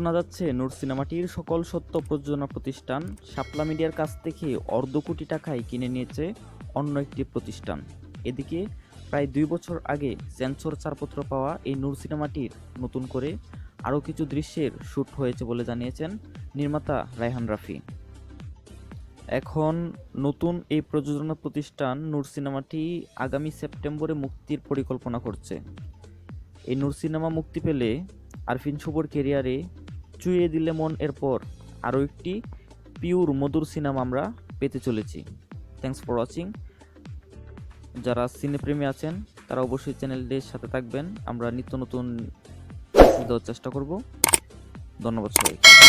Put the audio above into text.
শোনা যাচ্ছে নূর সিনেমাটির সকল সত্য প্রযোজনা প্রতিষ্ঠান শাপলা মিডিয়ার কাছ থেকে অর্ধ কোটি টাকায় কিনে নিয়েছে অন্য একটি প্রতিষ্ঠান। এদিকে প্রায় 2 বছর আগে সেন্সর ছাড়পত্র পাওয়া এই নূর সিনেমাটির নতুন করে আরও কিছু দৃশ্যের শ্যুট হয়েছে বলে জানিয়েছেন নির্মাতা রায়হান রাফি। এখন নতুন এই প্রযোজনা প্রতিষ্ঠান নূর সিনেমাটি আগামী সেপ্টেম্বরে মুক্তির পরিকল্পনা করছে। এই নূর সিনেমা মুক্তি পেলে আরফিন শুভর ক্যারিয়ারে চুইয়ে দিলে মন এরপর আরও একটি পিওর মধুর সিনেমা আমরা পেতে চলেছি। Thanks for watching. যারা সিনেপ্রেমী আছেন তারা অবশ্যই চ্যানেলটির সাথে থাকবেন। আমরা নিত্য নতুন দেওয়ার চেষ্টা করব। ধন্যবাদ সবাইকে।